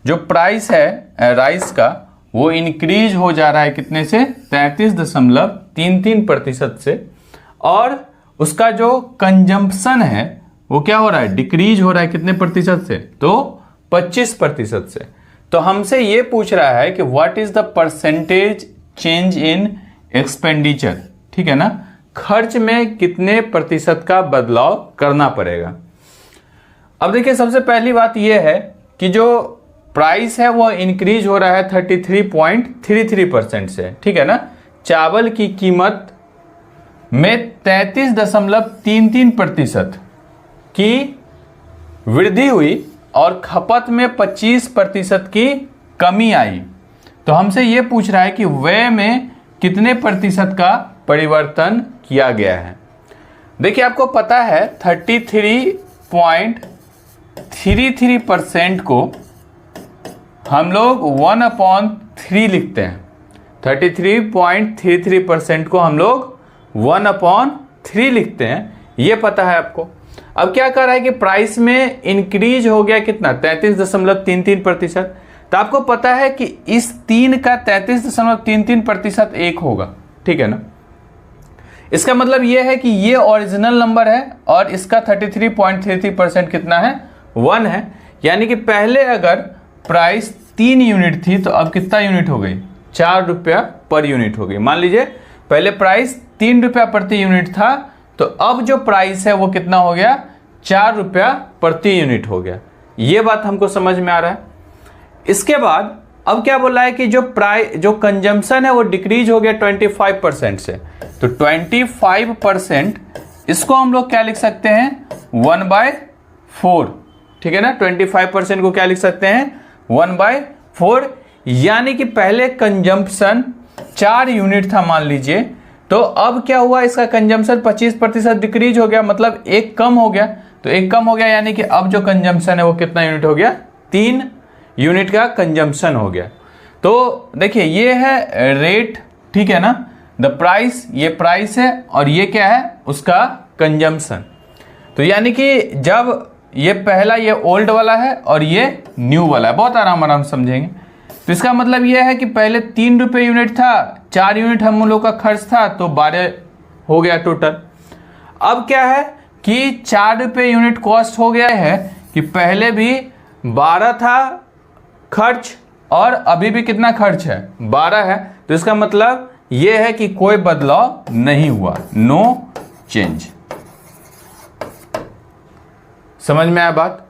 जो प्राइस है राइस का वो इंक्रीज हो जा रहा है कितने से, 33.33% से, और उसका जो कंजम्पशन है वो क्या हो रहा है, डिक्रीज हो रहा है कितने प्रतिशत से, तो 25% से। तो हमसे ये पूछ रहा है कि what is the percentage change in expenditure, ठीक है ना, खर्च में कितने प्रतिशत का बदलाव करना पड़ेगा। अब देखिए सबसे पहली बात यह है कि जो प्राइस है वो इंक्रीज हो रहा है 33.33% से, ठीक है ना। चावल की कीमत में 33.33% की वृद्धि हुई और खपत में 25% की कमी आई। तो हमसे यह पूछ रहा है कि व्यय में कितने प्रतिशत का परिवर्तन किया गया है। देखिए आपको पता है 33.33% को हम लोग 1/3 लिखते हैं। 33.33% को हम लोग 1/3 लिखते हैं, ये पता है आपको। अब क्या कर रहा है कि प्राइस में इंक्रीज हो गया कितना, 33.33%। तो आपको पता है कि इस 3 का 33.33% 1 होगा, ठीक है ना। इसका मतलब यह है कि ये ओरिजिनल नंबर है और इसका 33.33% कितना है, 1 है। यानी कि पहले अगर प्राइस 3 यूनिट थी तो अब कितना यूनिट हो गई, 4 रुपया पर यूनिट हो गई। मान लीजिए पहले प्राइस 3 रुपया प्रति यूनिट था, तो अब जो प्राइस है वो कितना हो गया, 4 रुपया प्रति यूनिट हो गया। ये बात हमको समझ में आ रहा है। इसके बाद अब क्या बोला है कि जो कंजम्पशन है वो डिक्रीज हो गया 25% से। तो 25% इसको हम लोग क्या लिख सकते हैं, 1/4, ठीक है ना। 25% को क्या लिख सकते हैं, 1/4। यानी कि पहले कंजम्पशन 4 यूनिट था मान लीजिए, तो अब क्या हुआ, इसका कंजम्पशन 25% डिक्रीज हो गया, मतलब 1 कम हो गया। तो 1 कम हो गया यानी कि अब जो कंजम्पशन है वो कितना यूनिट हो गया, 3 यूनिट का कंजम्पशन हो गया। तो देखिए ये है रेट, ठीक है ना, द प्राइस, ये प्राइस है और ये क्या है, उसका कंजम्पशन। तो यानी कि जब ये पहला ये ओल्ड वाला है और ये न्यू वाला है, बहुत आराम समझेंगे। तो इसका मतलब यह है कि पहले 3 रुपये यूनिट था, 4 यूनिट हम लोग का खर्च था, तो 12 हो गया टोटल। अब क्या है कि 4 रुपये यूनिट कॉस्ट हो गया है कि पहले भी 12 था खर्च और अभी भी कितना खर्च है, 12 है। तो इसका मतलब यह है कि कोई बदलाव नहीं हुआ, नो चेंज। समझ में आया बात।